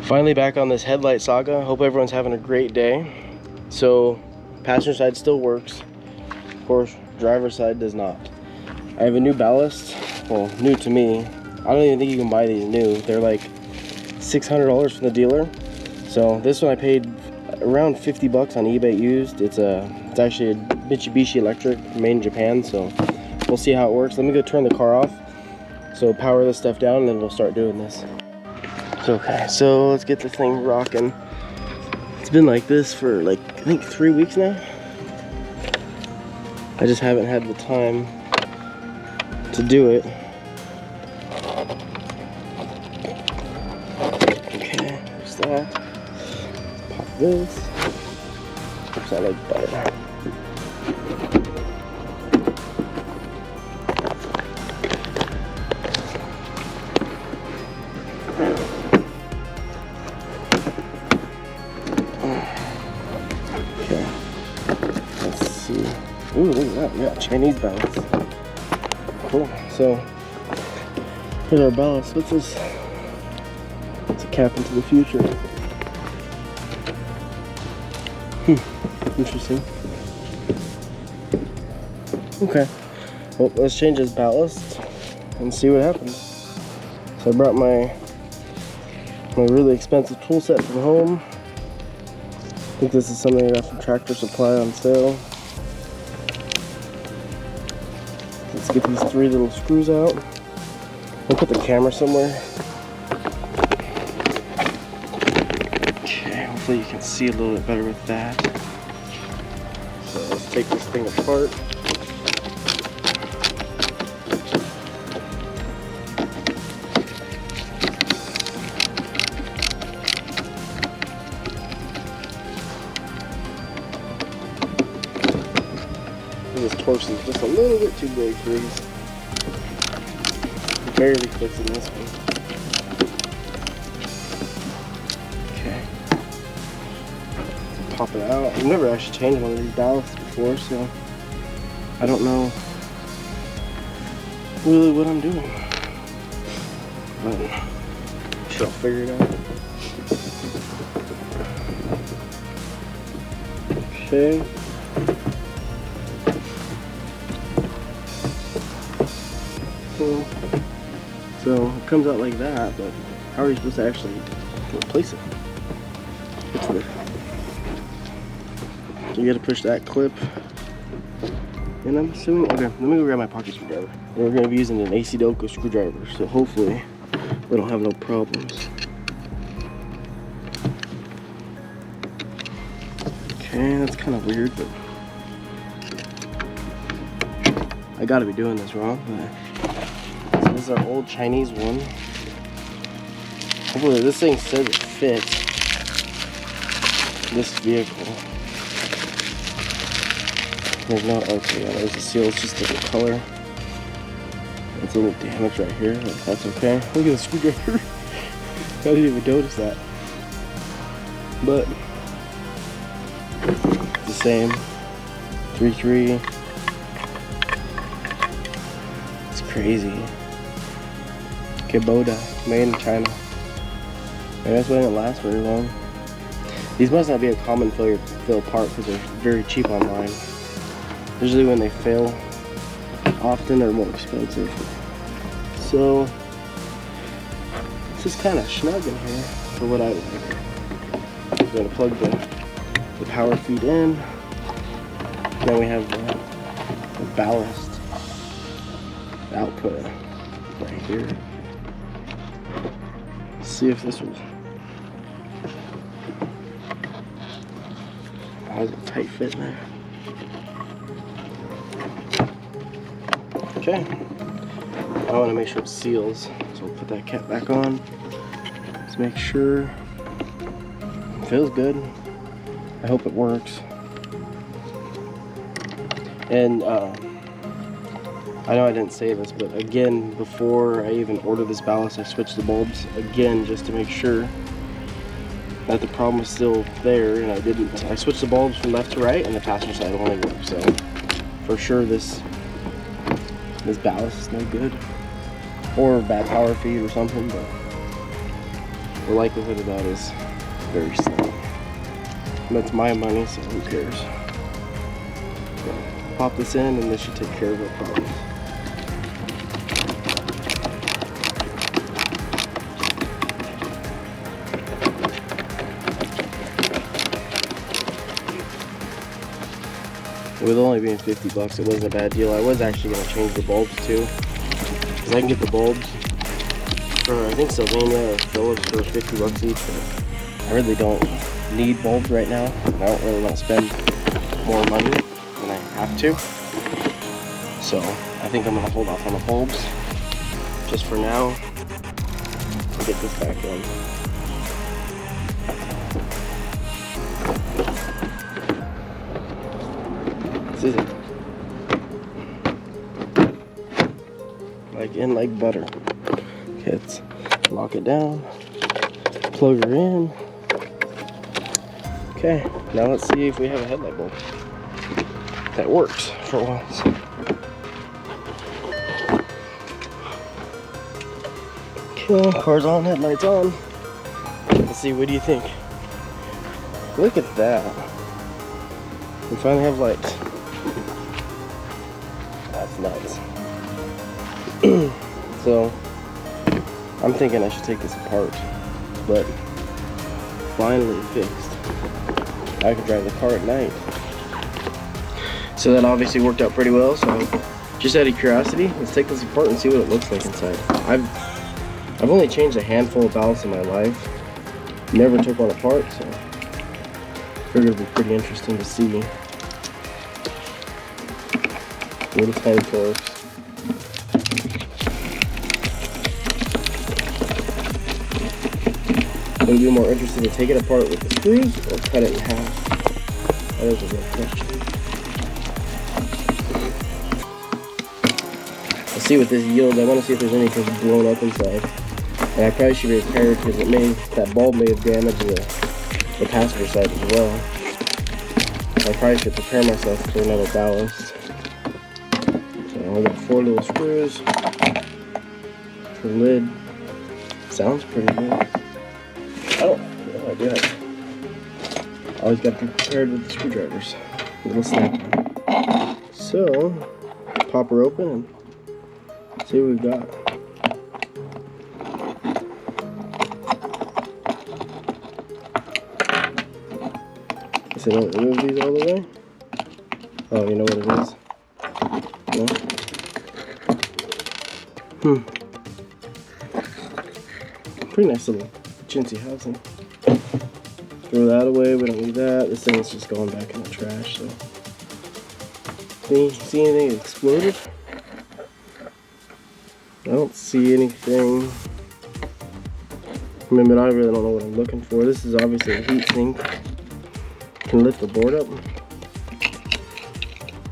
Finally back on this headlight saga. Hope everyone's having a great day. So passenger side still works. Of course, driver's side does not. I have a new ballast. Well, new to me. I don't even think you can buy these new. They're like $600 from the dealer. So this one I paid around 50 bucks on eBay used. It's actually a Mitsubishi Electric made in Japan. So we'll see how it works. Let me go turn the car off. So power this stuff down and then we'll start doing this. Okay, so let's get this thing rocking. It's been like this for like, I think 3 weeks now. I just haven't had the time to do it. Okay, there's that. Pop this. Oops, I like butter. Ooh, look at that. We got Chinese ballast. Cool. So, here's our ballast. What's this? It's a cap into the future. Interesting. Okay. Well, let's change this ballast and see what happens. So I brought my really expensive tool set from home. I think this is something I got from Tractor Supply on sale. Let's get these 3 little screws out. We'll put the camera somewhere. Okay, hopefully you can see a little bit better with that. So let's take this thing apart. This torsion is just a little bit too big for these. Barely fits in this one. Okay. Pop it out. I've never actually changed one of these ballasts before, so I don't know really what I'm doing. But sure, I'll figure it out. Okay. So it comes out like that, but how are you supposed to actually replace it? You gotta push that clip. And I'm assuming, okay, let me go grab my pocket screwdriver. We're gonna be using an Acidoco screwdriver, so hopefully we don't have no problems. Okay, that's kind of weird, but I gotta be doing this wrong. So this is our old Chinese one. Hopefully this thing says it fits this vehicle. There's no, okay, yeah, there's the seal, it's just different color. It's a little damaged right here, but that's okay. Look at the screwdriver. I didn't even notice that. But it's the same. 3.3. It's crazy. Kubota, made in China. I guess it didn't last very long. These must not be a common fail part because they're very cheap online. Usually when they fail, often they're more expensive. So it's just kind of snug in here for what I like. I'm gonna plug the power feed in. Then we have the ballast output right here. Let's see if this was. How's it tight fit in there? Okay. I want to make sure it seals, so we'll put that cap back on. Let's make sure it feels good. I hope it works. And I know I didn't say this, but again, before I even ordered this ballast, I switched the bulbs again just to make sure that the problem was still there, and I didn't. I switched the bulbs from left to right, and the passenger side only worked. So for sure, this ballast is no good, or bad power feed or something. But the likelihood of that is very slim. That's my money, so who cares? So, pop this in and this should take care of our problems. With only being 50 bucks, it wasn't a bad deal. I was actually going to change the bulbs too, because I can get the bulbs for, I think, Sylvania or Phillips for 50 bucks each, but I really don't need bulbs right now. I don't really want to spend more money than I have to. So I think I'm going to hold off on the bulbs just for now and get this back in. This is it. Like in like butter. Okay, let's lock it down, plug her in. Okay, now let's see if we have a headlight bulb that works for once. Okay, car's on, headlights on. Let's see, what do you think? Look at that. We finally have lights. That's nuts. So, I'm thinking I should take this apart, but finally fixed. I could drive the car at night. So that obviously worked out pretty well. So just out of curiosity, let's take this apart and see what it looks like inside. I've only changed a handful of ballasts in my life. Never took one apart, so figured it'd be pretty interesting to see. Little tiny torques. Would you be more interested to take it apart with the screws or cut it in half? That is a good question. Let's see what this yields. I want to see if there's anything blown up inside. And I probably should be repaired because that bulb may have damaged the passenger side as well. I probably should prepare myself for another ballast. So I got 4 little screws. The lid sounds pretty good. I don't know, I do it. I always got to be prepared with the screwdrivers. A little snap. So, pop her open and see what we've got. I said, don't remove these all the way. Oh, you know what it is? No? Pretty nice little chintzy housing. Throw that away, we don't need that. This thing is just going back in the trash, so. See anything exploded? I don't see anything. I mean, but I really don't know what I'm looking for. This is obviously a heat sink. Can lift the board up.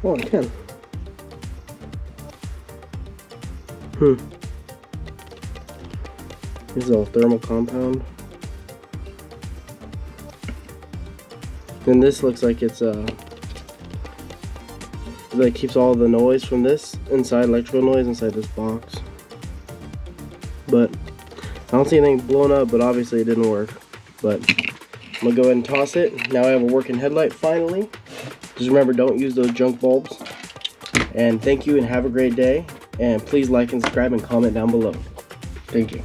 Oh, I can. This is all thermal compound. And this looks like it's that keeps all the noise from this inside, electrical noise inside this box. But I don't see anything blown up, but obviously it didn't work. But I'm gonna go ahead and toss it. Now I have a working headlight finally. Just remember, don't use those junk bulbs. And thank you and have a great day. And please like and subscribe and comment down below. Thank you.